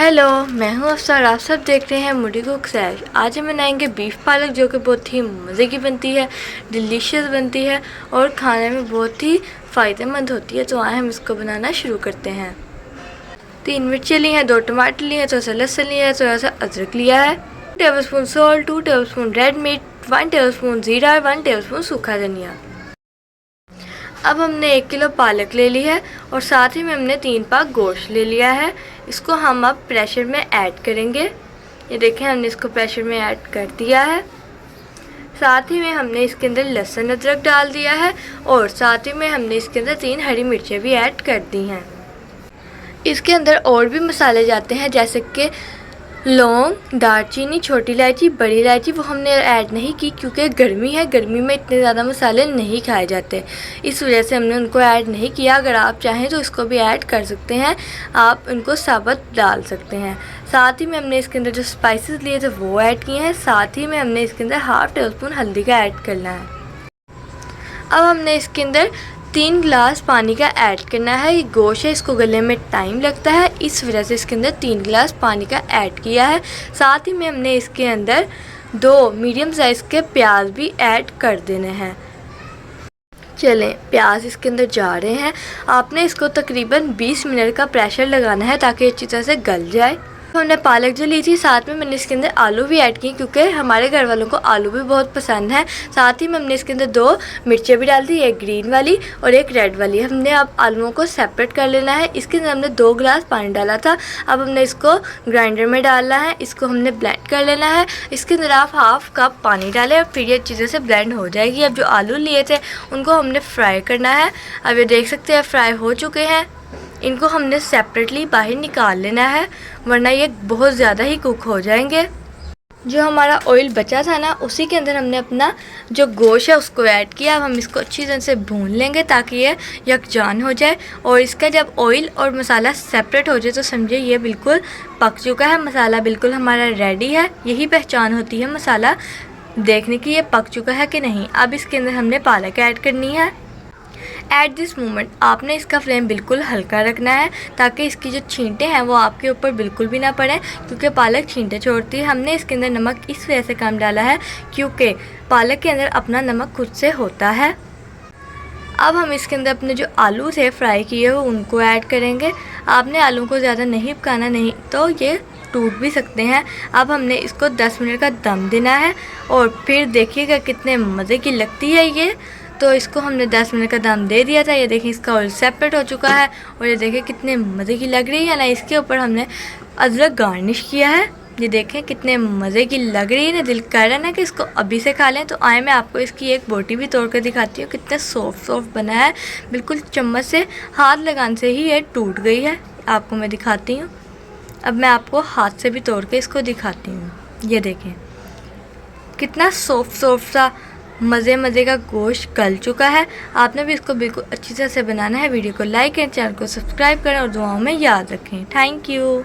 Hello, मैं हूँ अफसर। आप सब देख रहे हैं मुडी कुक सैश। आज हम बनाएंगे बीफ पालक, जो कि बहुत ही मज़े की बनती है, डिलीशियस बनती है और खाने में बहुत ही फ़ायदेमंद होती है। तो आए हम इसको बनाना शुरू करते हैं। 3 मिर्चें ली हैं, 2 टमाटर लिए हैं, थोड़ा सा लहसुन लिया है, थोड़ा सा अदरक लिया है, 2 tablespoon salt, 2 tablespoon red meat, 1 tablespoon ज़ीरा और 1 टेबलस्पून सूखा धनिया। अब हमने 1 किलो पालक ले ली है और साथ ही में हमने 3 पाव गोश्त ले लिया है। इसको हम अब प्रेशर में ऐड करेंगे। ये देखें, हमने इसको प्रेशर में ऐड कर दिया है। साथ ही में हमने इसके अंदर लहसुन अदरक डाल दिया है और साथ ही में हमने इसके अंदर 3 हरी मिर्चें भी ऐड कर दी हैं। इसके अंदर और भी मसाले जाते हैं, जैसे कि लौंग, दालचीनी, छोटी इलायची, बड़ी इलायची। वो हमने ऐड नहीं की क्योंकि गर्मी है, गर्मी में इतने ज़्यादा मसाले नहीं खाए जाते, इस वजह से हमने उनको ऐड नहीं किया। अगर आप चाहें तो इसको भी ऐड कर सकते हैं, आप उनको साबुत डाल सकते हैं। साथ ही में हमने इसके अंदर जो स्पाइसेस लिए थे वो ऐड किए हैं। साथ ही में हमने इसके अंदर हाफ़ टेबल स्पून हल्दी का ऐड करना है। अब हमने इसके अंदर 3 गिलास पानी का ऐड करना है। ये गोश्त है, इसको गलने में टाइम लगता है, इस वजह से इसके अंदर 3 गिलास पानी का ऐड किया है। साथ ही में हमने इसके अंदर 2 मीडियम साइज़ के प्याज भी ऐड कर देने हैं। चलें, प्याज इसके अंदर जा रहे हैं। आपने इसको तकरीबन 20 मिनट का प्रेशर लगाना है ताकि अच्छी तरह से गल जाए। हमने पालक जो ली थी, साथ में मैंने इसके अंदर आलू भी ऐड किए क्योंकि हमारे घर वालों को आलू भी बहुत पसंद है। साथ ही में हमने इसके अंदर 2 मिर्चें भी डाल दी, एक ग्रीन वाली और एक रेड वाली। हमने अब आलूओं को सेपरेट कर लेना है। इसके अंदर हमने 2 गिलास पानी डाला था। अब हमने इसको ग्राइंडर में डालना है, इसको हमने ब्लेंड कर लेना है। इसके अंदर आप हाफ़ कप पानी डालें और फिर ये अच्छी तरह से ब्लेंड हो जाएगी। अब जो आलू लिए थे उनको हमने फ्राई करना है। अब ये देख सकते हैं फ्राई हो चुके हैं। इनको हमने सेपरेटली बाहर निकाल लेना है, वरना ये बहुत ज़्यादा ही कुक हो जाएंगे। जो हमारा ऑयल बचा था ना, उसी के अंदर हमने अपना जो गोश्त है उसको ऐड किया। अब हम इसको अच्छी तरह से भून लेंगे ताकि ये यकजान हो जाए। और इसका जब ऑयल और मसाला सेपरेट हो जाए तो समझिए ये बिल्कुल पक चुका है, मसाला बिल्कुल हमारा रेडी है। यही पहचान होती है मसाला देखने की, ये पक चुका है कि नहीं। अब इसके अंदर हमने पालक ऐड करनी है। एट दिस मोमेंट आपने इसका फ्लेम बिल्कुल हल्का रखना है ताकि इसकी जो छींटे हैं वो आपके ऊपर बिल्कुल भी ना पड़े, क्योंकि पालक छींटे छोड़ती है। हमने इसके अंदर नमक इस वजह से कम डाला है क्योंकि पालक के अंदर अपना नमक खुद से होता है। अब हम इसके अंदर अपने जो आलू थे फ्राई किए हुए उनको ऐड करेंगे। आपने आलू को ज़्यादा नहीं पकाना, नहीं तो ये टूट भी सकते हैं। अब हमने इसको 10 मिनट का दम देना है और फिर देखिएगा कितने मज़े की लगती है ये। तो इसको हमने 10 मिनट का दम दे दिया था। ये देखिए इसका ऑयल सेपरेट हो चुका है और ये देखिए कितने मज़े की लग रही है ना। इसके ऊपर हमने अदरक गार्निश किया है। ये देखें कितने मज़े की लग रही है ना, दिल कर रहा है ना कि इसको अभी से खा लें। तो आए मैं आपको इसकी एक बोटी भी तोड़ कर दिखाती हूँ, कितना सॉफ्ट बना है। बिल्कुल चम्मच से हाथ लगाने से ही ये टूट गई है। आपको मैं दिखाती हूँ। अब मैं आपको हाथ से भी तोड़ के इसको दिखाती हूँ। ये देखें कितना सॉफ्ट सा मज़े का गोश्त गल चुका है। आपने भी इसको बिल्कुल अच्छी तरह से बनाना है। वीडियो को लाइक करें, चैनल को सब्सक्राइब करें और दुआओं में याद रखें। Thank you.